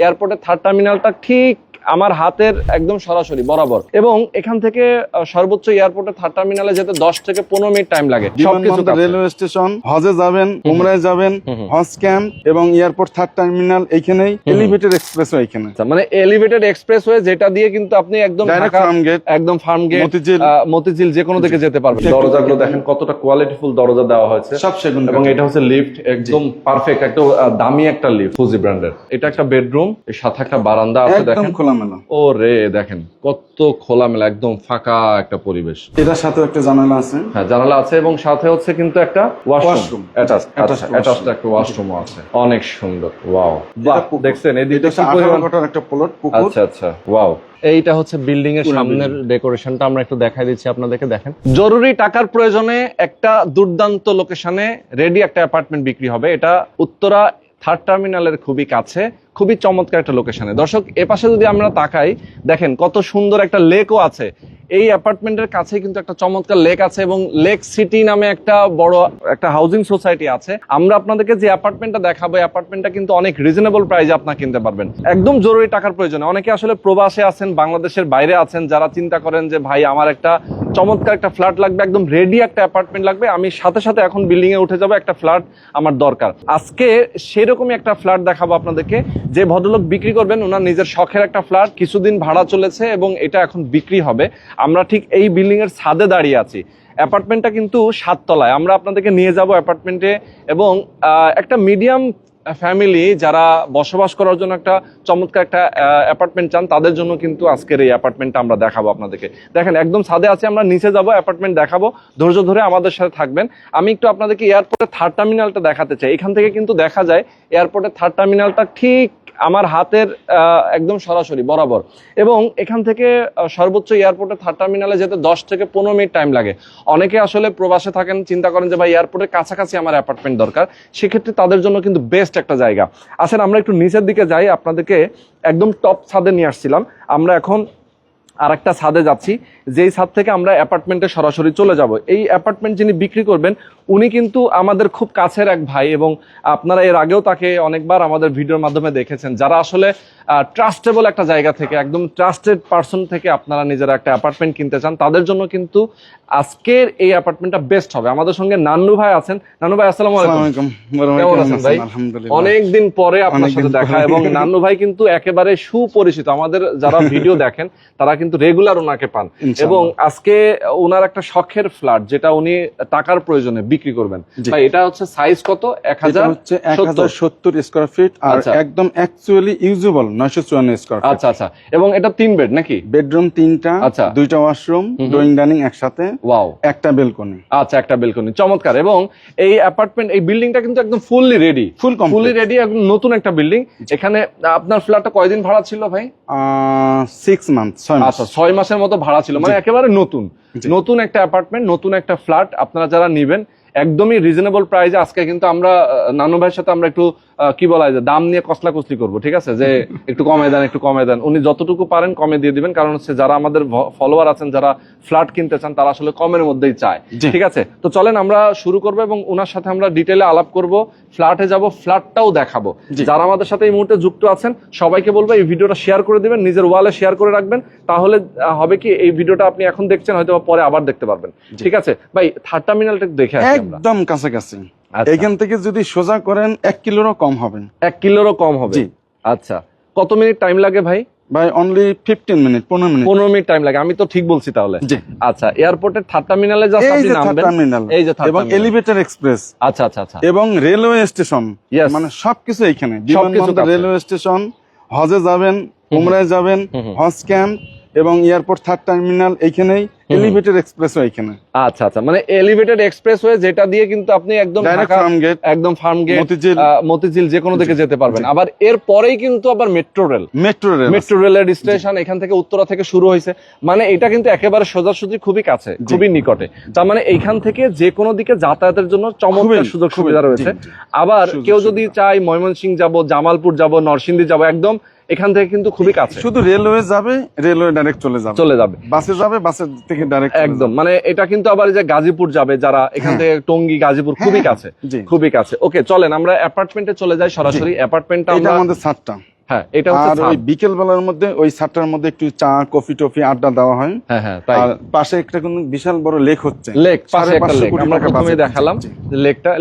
এয়ারপোর্টের থার্ড টার্মিনালটা ঠিক আমার হাতের একদম সরাসরি বরাবর, এবং এখান থেকে সর্বোচ্চ এয়ারপোর্টের থার্ড টার্মিনালে যেতে 10 থেকে 15 মিনিট টাইম লাগে। সবকিছু রেলওয়ে স্টেশন, হজে যাবেন, উমরায় যাবেন, হজ ক্যাম্প এবং এয়ারপোর্ট থার্ড টার্মিনাল এইখানেই, এলিভেটেড এক্সপ্রেসওয়ে এইখানে। মানে এলিভেটেড এক্সপ্রেসওয়ে যেটা দিয়ে কিন্তু আপনি একদম একদম ফার্ম গেট, মতিঝিল যে কোনো দিকে যেতে পারবেন। দরজাগুলো দেখেন কতটা কোয়ালিটিফুল দরজা দেওয়া হয়েছে, সব সেগুন, এবং এটা হচ্ছে লিফট, একদম পারফেক্ট, একদম দামি একটা লিফট ফুজি ব্র্যান্ডের। এটা একটা বেডরুম, এর সাথে একটা বারান্দা আছে, দেখেন খোলামেলা। ও রে, দেখেন কত খোলামেলা, একদম ফাঁকা একটা পরিবেশ। এটার সাথে একটা জানালা আছে, হ্যাঁ জানালা আছে, এবং সাথে হচ্ছে কিন্তু একটা ওয়াশরুম অ্যাটাচড একটা ওয়াশরুমও আছে, অনেক সুন্দর। ওয়াও, বাহ, দেখছেন এদিকে একটা প্লট। আচ্ছা আচ্ছা, ওয়াও। এইটা হচ্ছে বিল্ডিং এর সামনের ডেকোরেশনটা আমরা একটু দেখাই দিচ্ছি আপনাদেরকে। দেখেন, জরুরি টাকার প্রয়োজনে একটা দুর্দান্ত লোকেশনে রেডি একটা অ্যাপার্টমেন্ট বিক্রি হবে। এটা উত্তরা থার্ড টার্মিনালের খুবই কাছে, খুবই চমৎকার একটা লোকেশনে। দর্শক, এপাশে যদি আমরা তাকাই, দেখেন কত সুন্দর একটা লেকও আছে। এই অ্যাপার্টমেন্টের কাছে কিন্তু একটা চমৎকার লেক আছে, এবং লেক সিটি নামে একটা বড় একটা হাউজিং সোসাইটি আছে। আমরা আপনাদেরকে যে অ্যাপার্টমেন্টটা দেখাবো, অ্যাপার্টমেন্টটা কিন্তু অনেক রিজনেবল প্রাইসে আপনারা কিনতে পারবেন, একদম জরুরি টাকার প্রয়োজনে। অনেকে আসলে প্রবাসে আছেন, বাংলাদেশের বাইরে আছেন, যারা চিন্তা করেন যে ভাই আমার একটা চমৎকার একটা ফ্ল্যাট লাগবে, একদম রেডি একটা অ্যাপার্টমেন্ট লাগবে, আমি সাথে সাথে এখন বিল্ডিং এ উঠে যাবো, একটা ফ্ল্যাট আমার দরকার। আজকে সেরকমই একটা ফ্ল্যাট দেখাবো আপনাদেরকে। যে ভদ্রলোক বিক্রি করবেন, ওনার নিজের শখের একটা ফ্ল্যাট, কিছুদিন ভাড়া চলেছে এবং এটা এখন বিক্রি হবে। আমরা ঠিক এই বিল্ডিং এর ছাদে দাঁড়িয়ে আছি। অ্যাপার্টমেন্টটা কিন্তু 7 তলায়। আমরা আপনাদেরকে নিয়ে যাব অ্যাপার্টমেন্টে, এবং একটা মিডিয়াম ফ্যামিলি যারা বসবাস করার জন্য একটা চমৎকার একটা অ্যাপার্টমেন্ট চান, তাদের জন্য কিন্তু আজকের এই অ্যাপার্টমেন্টটা আমরা দেখাবো আপনাদেরকে। দেখেন, একদম ছাদে আছে, আমরা নিচে যাব, অ্যাপার্টমেন্ট দেখাবো, ধৈর্য ধরে আমাদের সাথে থাকবেন। আমি একটু আপনাদেরকে এয়ারপোর্টের থার্ড টার্মিনালটা দেখাতে চাই। এখান থেকে কিন্তু দেখা যায় এয়ারপোর্টের থার্ড টার্মিনালটা ঠিক আমার হাতের একদম সরাসরি বরাবর, এবং এখান থেকে সর্বোচ্চ এয়ারপোর্টের থার্ড টার্মিনালে যেতে 10 থেকে 15 মিনিট টাইম লাগে। অনেকে আসলে প্রবাসে থাকেন, চিন্তা করেন যে ভাই এয়ারপোর্টের কাছাকাছি আমার অ্যাপার্টমেন্ট দরকার, সেক্ষেত্রে তাদের জন্য কিন্তু বেস্ট একটা জায়গা। আসেন আমরা একটু নিচের দিকে যাই, আপনাদেরকে একদম টপ ছাদে নিয়ে আসছিলাম, আমরা এখন আরেকটা ছাদে যাচ্ছি, যেই ছাদ থেকে আমরা অ্যাপার্টমেন্টে সরাসরি চলে যাব। এই অ্যাপার্টমেন্ট যিনি বিক্রি করবেন, উনি কিন্তু আমাদের খুব কাছের এক ভাই, এবং আপনারা এর আগেও তাকে অনেকবার আমাদের ভিডিওর মাধ্যমে দেখেছেন। যারা আসলে ট্রাস্টেবল একটা জায়গা থেকে, একদম ট্রাস্টেড পারসন থেকে আপনারা নিজেরা একটা অ্যাপার্টমেন্ট কিনতে চান, তাদের জন্য কিন্তু আজকের এই অ্যাপার্টমেন্টটা বেস্ট হবে। আমাদের সঙ্গে নান্নু ভাই আছেন। নান্নু ভাই, আসসালামু আলাইকুম। কেমন আছেন ভাই? অনেকদিন পরে আপনার সাথে দেখা, এবং নান্নু ভাই কিন্তু একেবারে সুপরিচিত, আমাদের যারা ভিডিও দেখেন তারা কিন্তু রেগুলার ওনাকে পান, এবং আজকে ওনার একটা শখের ফ্ল্যাট যেটা উনি টাকার প্রয়োজনে বিক্রি করবেন। ভাই, এটা হচ্ছে সাইজ কত? 1070 স্কয়ার ফিট, আর একদম অ্যাকচুয়ালি ইউজেবল 954 স্কয়ার ফিট। আচ্ছা আচ্ছা, এবং এটা 3 বেড নাকি? বেডরুম 3টা, আচ্ছা, 2টা ওয়াশরুম, ড্রয়িং ডাইনিং একসাথে, ওয়াও, একটা বেলকনি। আচ্ছা, একটা বেলকনি, চমৎকার। এবং এই অ্যাপার্টমেন্ট, এই বিল্ডিংটা কিন্তু একদম ফুললি রেডি, ফুললি রেডি, একদম নতুন একটা বিল্ডিং। এখানে আপনার ফ্ল্যাটটা কয়দিন ভাড়া ছিল ভাই? 6 মান্থ, 6 মাস। আচ্ছা, 6 মাসের মতো ভাড়া ছিল, মানে একেবারে নতুন একটা অ্যাপার্টমেন্ট, নতুন একটা ফ্ল্যাট। আপনারা যারা নিবেন একদমই রিজনেবল প্রাইসে। আজকে কিন্তু আমরা নানু ভাইয়ের সাথে আমরা একটু কি বলা যায়, দাম নিয়ে কসলাকসলি করবো, ঠিক আছে? যে একটু কমে দেন, একটু কমে দেন। উনি যতটুকু পারেন কমে দিয়ে দিবেন, কারণ হচ্ছে যারা আমাদের ফলোয়ার আছেন, যারা ফ্ল্যাট কিনতে চান, তারা আসলে কমের মধ্যেই চায়, ঠিক আছে? তো চলেন আমরা শুরু করবো, এবং ওনার সাথে আমরা ডিটেলে আলাপ করব, ফ্ল্যাটে যাব, ফ্ল্যাটটাও দেখাবো। যারা আমাদের সাথে এই মুহূর্তে যুক্ত আছেন, সবাইকে বলবো এই ভিডিওটা শেয়ার করে দিবেন, নিজের ওয়ালে শেয়ার করে রাখবেন। তাহলে হবে কি, এই ভিডিওটা আপনি এখন দেখছেন, হয়তো পরে আবার দেখতে পারবেন, ঠিক আছে? ভাই, থার্ড টার্মিনালটা দেখে আসি আমরা। একদম কাছাকাছি, এখান থেকে যদি সোজা করেন 1 কিলোরও কম হবে। 1 কিলোরও কম হবে? জি। আচ্ছা, কত মিনিট টাইম লাগে ভাই? ভাই অনলি 15 মিনিট, 15 মিনিট টাইম লাগে। আমি তো ঠিক বলছি তাহলে? জি। আচ্ছা, এয়ারপোর্টের থার্ড টার্মিনালে জাস্ট আপনি নামবেন, এই যে এবং এলিভেটর এক্সপ্রেস, আচ্ছা আচ্ছা আচ্ছা, এবং রেলওয়ে স্টেশন, মানে সবকিছু এইখানে। বিমানবন্দর, রেলওয়ে স্টেশন, হজে যাবেন, উমরায় যাবেন, হজ ক্যাম্প এবং এয়ারপোর্ট থার্ড টার্মিনাল এইখানেই, এলিভেটেড এক্সপ্রেসওয়ে এইখানে। আচ্ছা আচ্ছা, মানে এলিভেটেড এক্সপ্রেসওয়ে যেটা দিয়ে কিন্তু আপনি একদম একদম ফার্ম গেট, মতিঝিল যে কোনো দিকে যেতে পারবেন। আবার এর পরেই কিন্তু আবার মেট্রো রেলের স্টেশন এখান থেকে উত্তরা থেকে শুরু হয়েছে। মানে এটা কিন্তু একেবারে সোজাসুজি, খুবই কাছে, খুবই নিকটে। তার মানে এইখান থেকে যে কোনো দিকে যাতায়াতের জন্য চমৎকার সুযোগ সুবিধা রয়েছে। আবার কেউ যদি চায় ময়মনসিংহ যাব, জামালপুর যাব, নরসিংদী যাব, একদম এখান থেকে কিন্তু খুবই কাছে। শুধু রেলওয়ে যাবে, রেলওয়ে ডাইরেক্ট চলে যাবে, বাসে যাবে, বাসের থেকে ডাইরেক্ট একদম। মানে এটা কিন্তু আবার যে গাজীপুর যাবে যারা, এখান থেকে টঙ্গী, গাজীপুর খুবই কাছে, খুবই কাছে। ওকে, চলেন আমরা অ্যাপার্টমেন্টে চলে যাই সরাসরি। অ্যাপার্টমেন্টটা আমাদের ছাদটা, হ্যাঁ এটা হচ্ছে আর ওই বিকেল বেলার মধ্যে ওই ছাদটার মধ্যে একটু চা কফি টফি আড্ডা দেওয়া হয়। হ্যাঁ হ্যাঁ তাই। আর পাশে একটা কোন বিশাল বড় লেক হচ্ছে, লেক, পাশে একটা 550 লেক কোটি আমরা টাকা প্রথমে বাজেট। দেখালাম।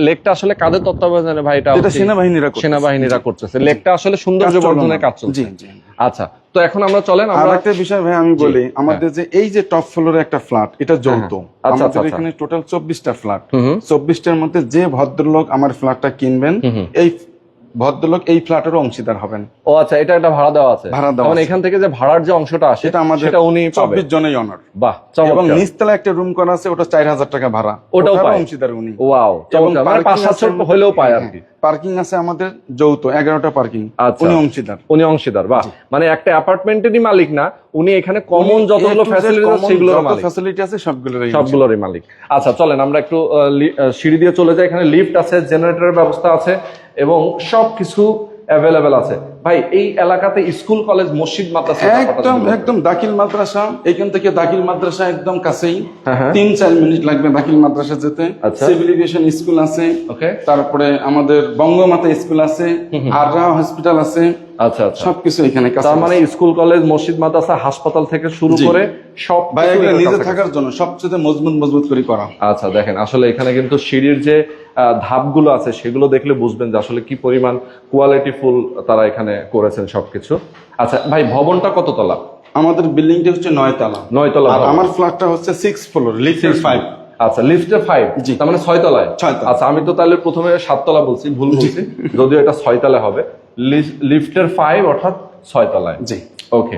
লেকটা আসলে কাদের তত্ত্বাবধানে ভাই? এটা এটা সেনাবাহিনীরা করতেছে। লেকটা আসলে সৌন্দর্য বর্ধনের কাজ চলছে। জি জি। আচ্ছা, তো এখন আমরা চলেন আর আমরা একটা বিষয় ভাই আমি বলি, আমাদের যে এই যে টপ ফ্লোরে একটা ফ্ল্যাট, এটা যৌথ। আচ্ছা, আমাদের আচ্ছা। এখানে টোটাল 24টা ফ্ল্যাট। 24টার মধ্যে যে ভদ্রলোক আমার ফ্ল্যাটটা কিনবেন, এই ভদ্রলোক এই ফ্ল্যাটেরও অংশীদার হবেন। ও আচ্ছা, এটা একটা ভাড়া দেওয়া আছে। ভাড়া দেওয়া মানে আছে। এখান থেকে যে ভাড়ার যে অংশটা আসে সেটা উনি পাবে। 24 জনেই অনার। বাহ, এবং চমৎকার। নিচতলা একটা রুম করা আছে, ওটা 4000 টাকা ভাড়া, ওটাও পায় অংশীদার উনি। ওয়াও, চমৎকার। মানে 5-700 হলেও পায় আর কি। পার্কিং আছে আমাদের যৌথ 11টা পার্কিং, আচ্ছা। উনি অংশীদার। উনি অংশীদার, বাহ। মানে একটা অ্যাপার্টমেন্টেরই মালিক না, উনি এখানে কমন যতগুলো ফ্যাসিলিটি আছে সেগুলোর মালিক। ফ্যাসিলিটি আছে সবগুলোরই মালিক। আচ্ছা চলেন আমরা একটু সিঁড়ি দিয়ে চলে যাই। এখানে লিফট আছে, জেনারেটরের ব্যবস্থা আছে এবং সবকিছু অ্যাভেলেবেল আছে। ভাই এই এলাকাতে স্কুল কলেজ মসজিদ মাদ্রাসা একদম দাখিল মাদ্রাসা, এখান থেকে দাখিল মাদ্রাসা একদম কাছেই, হ্যাঁ। 3-4 মিনিট লাগবে দাখিল মাদ্রাসা যেতে। আচ্ছা। সিভিল এভিয়েশন স্কুল আছে, ওকে। তারপরে আমাদের বঙ্গমাতা স্কুল আছে, আররা হসপিটাল আছে। আচ্ছা আচ্ছা, সবকিছু এখানে কাছে। তার মানে স্কুল কলেজ মসজিদ মাদ্রাসা হাসপাতাল থেকে শুরু করে সব ভাই এগুলো নিজে থাকার জন্য সবচেয়ে মজবুত করে করা। আচ্ছা দেখেন, আসলে এখানে কিন্তু সিঁড়ির যে ধাপগুলো আছে সেগুলো দেখলে বুঝবেন যে আসলে কি পরিমাণ কোয়ালিটিফুল তারা এখানে করেছেন সবকিছু। আচ্ছা ভাই, ভবনটা কত তলা? আমাদের বিল্ডিংটা হচ্ছে 9 তলা। 9 তলা। আর আমার ফ্ল্যাটটা হচ্ছে 6 ফ্লোর, লিফটের 5। আচ্ছা, লিফটে 5, তার মানে 6 তলায়। আচ্ছা, আমি তো তাহলে প্রথমে 7 তলা বলছি, ভুল বলছি, যদিও এটা 6 তলা হবে। লিফটের 5 অর্থাৎ 6 তলায়। জি ওকে,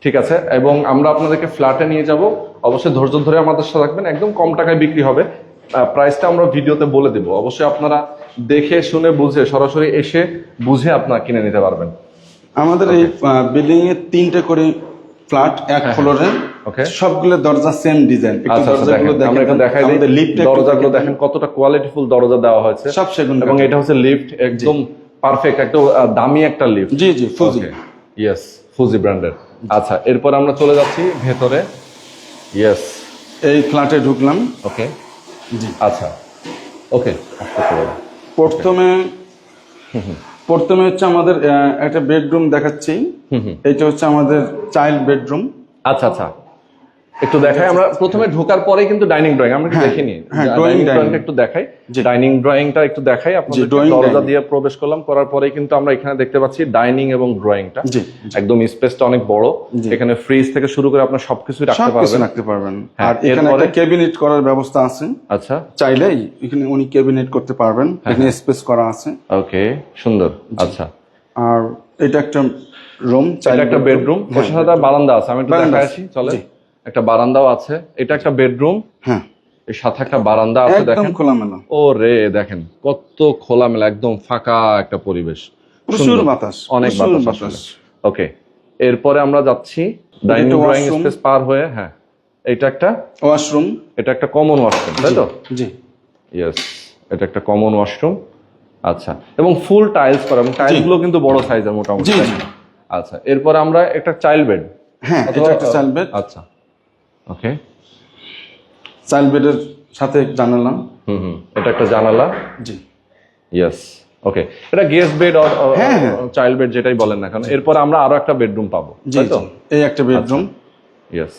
ঠিক আছে। এবং আমরা আপনাদেরকে ফ্ল্যাটে নিয়ে যাব, অবশ্যই ধৈর্য ধরে আমাদের সাথে থাকবেন। একদম কম টাকায় বিক্রি হবে। প্রাইসটা আমরা ভিডিওতে বলে দেব, অবশ্যই আপনারা দেখে শুনে বুঝে সরাসরি এসে বুঝে আপনারা কিনে নিতে পারবেন। আমাদের এই বিল্ডিং এ 3টে করে ফ্ল্যাট, এক ফ্লোরে। ওকে, সবগুলো দরজা সেম ডিজাইন। আচ্ছা আমরা একটু দেখাই দিই। দরজাগুলো দেখেন কতটা কোয়ালিটিফুল দরজা দেওয়া হয়েছে, সব সেগুন। এবং এটা হচ্ছে লিফট, একদম পারফেক্ট, একদম দামি একটা লিফট। জি জি, ফুজি। ইয়েস, ফুজি ব্র্যান্ডের। আচ্ছা, এরপর আমরা চলে যাচ্ছি ভেতরে। ইয়েস, এই ফ্ল্যাটে ঢুকলাম। ওকে জি আচ্ছা, ওকে। প্রথমে হচ্ছে আমাদের একটা বেডরুম দেখাচ্ছি। এটা হচ্ছে আমাদের চাইল্ড বেডরুম। আচ্ছা আচ্ছা, একটু দেখাই। আমরা প্রথমে ঢোকার পরে কিন্তু ডাইনিং ড্রয়িং আমরা দেখিনি। ডাইনিং ড্রয়িংটা একটু দেখাই। ডাইনিং ড্রয়িংটা একটু দেখাই আপনাদের। দরজা দিয়ে প্রবেশ করলাম, করার পরে কিন্তু আমরা এখানে দেখতে পাচ্ছি ডাইনিং এবং ড্রয়িংটা। একদম স্পেসটা অনেক বড়। এখানে ফ্রিজ থেকে শুরু করে আপনার সবকিছু রাখতে পারবেন। আর এখানে একটা ক্যাবিনেট করার ব্যবস্থা আছে। আচ্ছা, চাইলেই এখানে উনি ক্যাবিনেট করতে পারবেন, এখানে স্পেস করা আছে। ওকে, সুন্দর। আচ্ছা, আর এটা একটা রুম, এটা একটা বেডরুম, ওর সাথে বারান্দা আছে। আমি একটু দেখাচ্ছি, চলে। একটা বারান্দাও আছে। এটা একটা বেডরুম, হ্যাঁ, এর সাথে একটা বারান্দা আছে। দেখেন খোলামেলা। ও রে, দেখেন কত খোলামেলা, একদম ফাঁকা একটা পরিবেশ, প্রচুর বাতাস, অনেক বাতাস। ওকে, এরপরে আমরা যাচ্ছি ডাইনিং ড্রয়িং স্পেস পার হয়ে। হ্যাঁ, এটা একটা ওয়াশরুম, এটা একটা কমন ওয়াশরুম, তাই তো? জি, ইয়েস, এটা একটা কমন ওয়াশরুম। আচ্ছা, এবং ফুল টাইলস করা, এবং টাইলস গুলো কিন্তু বড় সাইজের মোটামুটি। আচ্ছা, এরপর আমরা একটা চাইল্ড বেড। হ্যাঁ, এটা একটা চাইল্ড বেড। আচ্ছা, ওকে, চাইল্ড বেডের সাথে জানালা। এটা একটা জানালা। জি, ইয়েস, ওকে। এটা গেস্ট বেড আর চাইল্ড বেড যেটাই বলেন না কেন। এরপর আমরা আরো একটা বেডরুম পাবো, তাই তো? এই একটা বেডরুম। ইয়েস,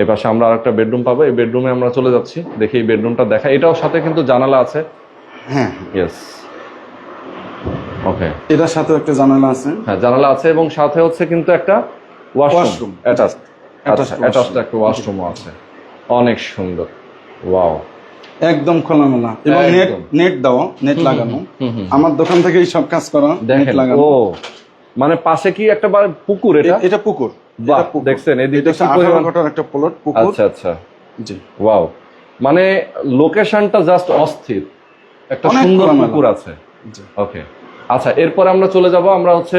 এই পাশে আমরা আরো একটা বেডরুম পাবো। এই বেডরুমে আমরা চলে যাচ্ছি, দেখি এই বেডরুমটা দেখা। এটাও সাথে কিন্তু জানালা আছে। হ্যাঁ, ইয়েস, ওকে। এটার সাথে একটা জানালা আছে। হ্যাঁ, জানালা আছে, এবং সাথে হচ্ছে কিন্তু একটা ওয়াশরুম অ্যাটাচড। আচ্ছা, অ্যাটাচড একটা ওয়াশরুমও আছে। অনেক সুন্দর, ওয়াও, একদম খোলামেলা, এবং নেট দেওয়া, নেট লাগানো। আমার দোকান থেকেই সব কাজ করা। দেখেন, ও মানে পাশে কি একটা পুকুর? এটা পুকুর। বাহ, দেখছেন এদিকে কি পরিমাণ একটা প্লট পুকুর। আচ্ছা আচ্ছা, জি, ওয়াও। মানে লোকেশনটা জাস্ট অস্থির, একটা সুন্দর পুকুর আছে। জি, ওকে। আচ্ছা, এরপর আমরা চলে যাব, আমরা হচ্ছে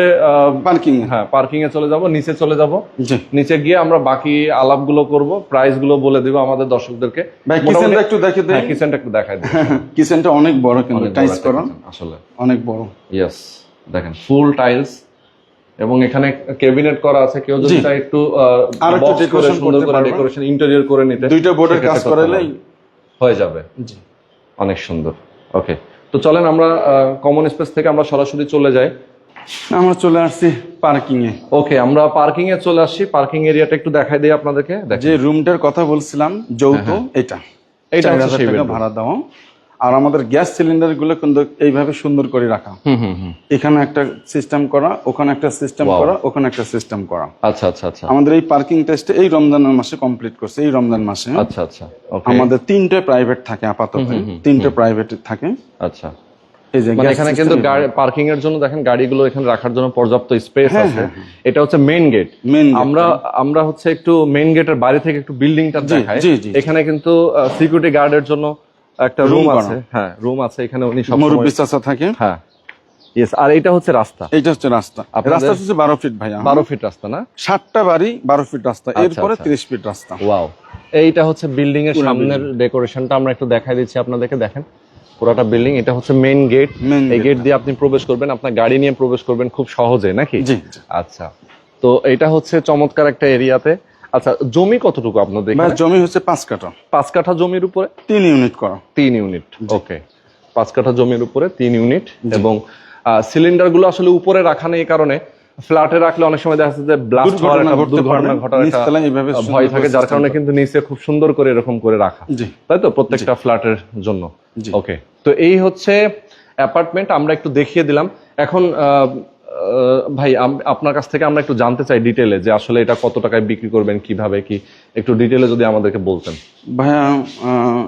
পার্কিং। হ্যাঁ, পার্কিং এ চলে যাব, নিচে চলে যাব। জি, নিচে গিয়ে আমরা বাকি আলাপগুলো করব, প্রাইস গুলো বলে দিব আমাদের দর্শকদেরকে। ভাই কিচেনটা একটু দেখে দেই। হ্যাঁ, কিচেনটা একটু দেখাই দিই। কিচেনটা অনেক বড়, কিন্তু টাইলস করা, আসলে অনেক বড়। ইয়েস, দেখেন ফুল টাইলস, এবং এখানে ক্যাবিনেট করা আছে। কেউ যদি চায় একটু ডেকোরেশন সুন্দর করে ডেকোরেশন ইন্টেরিয়র করে নিতে, দুইটা বোর্ডের কাজ করালেই হয়ে যাবে। জি, অনেক সুন্দর। ওকে, তো চলেন আমরা কমন স্পেস থেকে আমরা সরাসরি চলে যাই আমরা চলে আসছি পার্কিং এ। ওকে, আমরা পার্কিং এ চলে আসছি। পার্কিং এরিয়াটা একটু দেখাই দিই আপনাদেরকে। যে রুমটার কথা বলছিলাম যৌথ, এটা এটা হচ্ছে 4000 সেই টাকা bedroom। ভাড়া দেওয়া। আর আমাদের গ্যাস সিলিন্ডার গুলো কিন্তু এইভাবে সুন্দর করে রাখা। এখানে একটা সিস্টেম করা, ওখানে একটা সিস্টেম Wow। করা, ওখানে একটা সিস্টেম করা। আচ্ছা আচ্ছা আচ্ছা আমাদের এই পার্কিং টেস্টে এই রমজানের মাসে কমপ্লিট করছে। এই রমজান মাসে আচ্ছা আচ্ছা। ওকে, আমাদের 3টে প্রাইভেট থাকে আপাতত, 3টে প্রাইভেট থাকে। আচ্ছা। এই যে মানে gas এখানে system কিন্তু এগুলো। পার্কিং এর জন্য দেখেন গাড়িগুলো এখানে রাখার জন্য পর্যাপ্ত স্পেস হ্যাঁ, আছে। হ্যাঁ, এটা হচ্ছে মেইন গেট। Main gate আমরা হচ্ছে একটু মেইন গেটের বাইরে থেকে একটু বিল্ডিংটা জি, দেখাই। জি, জি। এখানে কিন্তু সিকিউরিটি গার্ডের জন্য একটা Room রুম করা। আছে। হ্যাঁ, রুম আছে এখানে, উনি সব মুরব্বি চাচা থাকে। হ্যাঁ, ইয়েস। আর এটা হচ্ছে রাস্তা, এইটা হচ্ছে রাস্তা। আপনাদের- রাস্তা হচ্ছে 12 ফিট ভাইয়া। 12 ফিট রাস্তা না? 7টা বাড়ি, 12 ফিট রাস্তা, এরপরে আচ্ছা। 30 ফিট রাস্তা। ওয়াও। এইটা হচ্ছে বিল্ডিং এর পুরা সামনের ডেকোরেশনটা আমরা একটু দেখাই দিচ্ছি আপনাদেরকে। দেখেন পুরোটা বিল্ডিং। এটা হচ্ছে মেইন গেট। Main এই gate, গেট দিয়ে আপনি প্রবেশ করবেন, আপনার গাড়ি নিয়ে প্রবেশ করবেন খুব সহজে, নাকি? জি, জি। আচ্ছা, তো এটা হচ্ছে চমৎকার একটা এরিয়াতে। আচ্ছা, জমি কতটুকু আপনাদের ভাই এখানে? জমি হচ্ছে 5 কাঠা, 5 কাঠা জমির উপরে 3 ইউনিট করা। 3 ইউনিট। ওকে, 5 কাঠা জমির উপরে 3 ইউনিট। এবং সিলিন্ডার গুলো আসলে উপরে রাখা নেই, এই কারণে ফ্ল্যাটে রাখলে অনেক সময় দেখা যাচ্ছে যে ব্লাস্ট হওয়ার একটা দুর্ঘটনা ঘটার একটা নিচতলায় এইভাবে ভয় সুন্দর থাকে, করে যার system কারণে করা। কিন্তু নিচে খুব সুন্দর করে এরকম করে রাখা, জি, তাই তো, প্রত্যেকটা ফ্ল্যাটের জন্য। জি। ওকে, তো এই হচ্ছে অ্যাপার্টমেন্ট, আমরা একটু দেখিয়ে দিলাম। এখন ভাই আপনার কাছ থেকে আমরা একটু জানতে চাই ডিটেলে যে আসলে এটা কত টাকায় বিক্রি করবেন, কিভাবে কি, একটু ডিটেলে যদি আমাদেরকে বলতেন। ভাইয়া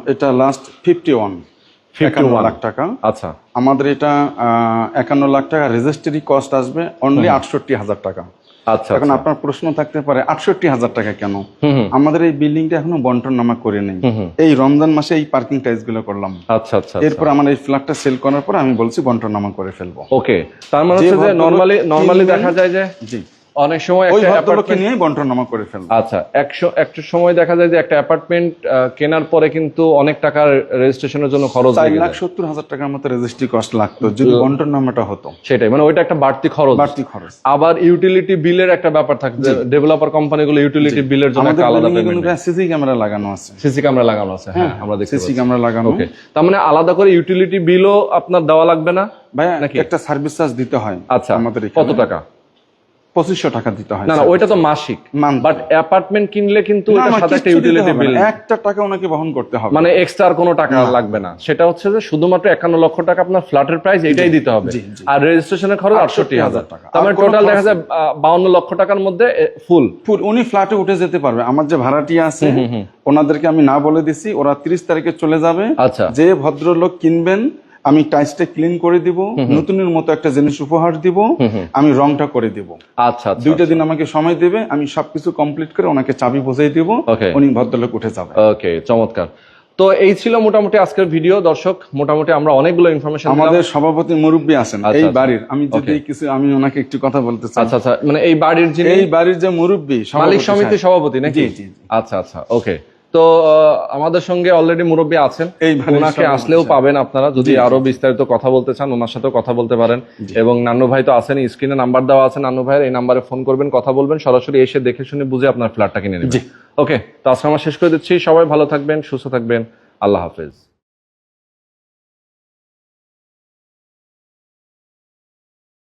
এটা লাস্ট 51 লাখ টাকা। আচ্ছা আমাদের এটা 51 লাখ টাকা রেজিস্ট্রি কস্ট আসবে অনলি 68,000 টাকা। আচ্ছা। এখন আপনার প্রশ্ন থাকতে পারে 68,000 টাকা কেন? আমাদের এই বিল্ডিংটা এখনো বন্টন নামা করে নেই। এই রমজান মাসে এই পার্কিং টাইলস গুলো করলাম। আচ্ছা আচ্ছা। এরপর আমার এই ফ্ল্যাটটা সেল করার পর আমি বলছি বন্টন নামা করে ফেলবো। ওকে, তার মানে যে হচ্ছে যে ভদ্রলোক নরমালি কিনবেন- দেখা যায় যে জি, অনেক সময় ওই একটা ভদ্রলোককে অ্যাপার্টমেন্ট, নিয়ে বন্টন নামা করে ফেলবো। আচ্ছা, একটা সময় দেখা যায় যে একটা অ্যাপার্টমেন্ট কেনার পরে কিন্তু অনেক টাকার রেজিস্ট্রেশনের জন্য খরচ লেগে যায়। 4,70,000 টাকার মতো রেজিস্ট্রি কস্ট লাগতো যদি বন্টন নামাটা হতো। সেটাই, মানে ওইটা একটা বাড়তি খরচ। বাড়তি খরচ। আবার ইউটিলিটি বিলের একটা ব্যাপার থাকে, ডেভেলপার কোম্পানিগুলো ইউটিলিটি বিলের জন্য আমাদের একটা আলাদা বিল্ডিং এ পেমেন্ট। কিন্তু সিসি ক্যামেরা লাগানো আছে। সিসি ক্যামেরা লাগানো আছে, হ্যাঁ আমরা দেখতে সিসি পাচ্ছি। ক্যামেরা লাগানো। ওকে, তার মানে আলাদা করে ইউটিলিটি বিলও আপনার দেওয়া লাগবে না ভাইয়া নাকি? একটা সার্ভিস চার্জ দিতে হয়। আচ্ছা, আমাদের কত টাকা? 2500 টাকা দিতে হয়। না না, ওইটা তো মাসিক। Monthly। বাট অ্যাপার্টমেন্ট কিনলে কিন্তু না, এটার আমার সাথে একটা কিচ্ছু দিতে ইউটিলিটি হবে বিল, না, একটা টাকা ওনাকে বহন করতে হবে। মানে এক্সট্রা আর কোনো টাকা লাগবে না। সেটা হচ্ছে যে শুধুমাত্র 51 লক্ষ টাকা আপনার ফ্ল্যাটের প্রাইস, এটাই দিতে হবে। জি, জি। আর রেজিস্ট্রেশনের খরচ 68,000 টাকা। তার মানে আর কোনো টোটাল দেখা খরচ যায় 52 লক্ষ টাকার মধ্যে ফুল। উনি ফ্ল্যাটে উঠে যেতে পারবে। আমার যে ভাড়াটিয়া আছে ওনাদেরকে আমি না বলে দিছি, ওরা 30 তারিখে চলে যাবে। আচ্ছা। যে ভদ্রলোক কিনবেন আমি টাইলসটা ক্লিন করে দিব, নতুনের মতো একটা জিনিস উপহার দিব, আমি রংটা করে দিব। আচ্ছা আচ্ছা। 2টা দিন আমাকে সময় দেবে, আমি সবকিছু কমপ্লিট করে ওনাকে চাবি বুঝিয়ে দিব, Okay। উনি ভদ্রলোক উঠে যাবে। ওকে, চমৎকার। তো এই ছিল মোটামুটি আজকের ভিডিও। দর্শক, মোটামুটি আমরা অনেকগুলো ইনফরমেশন আমাদের সভাপতি মুরব্বী আছেন আচ্ছা, এই আচ্ছা। বাড়ির, আমি যদি Okay। কিছু আমি ওনাকে একটু কথা বলতে চাই। আচ্ছা আচ্ছা, মানে এই বাড়ির যিনি এই বাড়ির যে মুরব্বী মালিক সমিতির সভাপতি নাকি? জি, জি, জি। আচ্ছা আচ্ছা, ওকে। তো আমাদের সঙ্গে অলরেডি মুরব্বী আছেন, এই বাড়ির ওনাকে সভাপতি আসলেও সাহেব। পাবেন আপনারা, যদি জি, জি, আরো বিস্তারিত কথা বলতে চান ওনার সাথেও কথা বলতে পারেন। এবং নান্নু ভাই তো আছেন, স্ক্রিনে নাম্বার দেওয়া আছে নান্নু ভাইয়ের, এই নাম্বারে ফোন করবেন, কথা বলবেন, সরাসরি এসে দেখে শুনে বুঝে আপনার ফ্ল্যাটটা কিনে নেবেন। জি। ওকে, তো আজকে আমরা শেষ করে দিচ্ছি। সবাই ভালো থাকবেন, সুস্থ থাকবেন, আল্লাহ হাফেজ।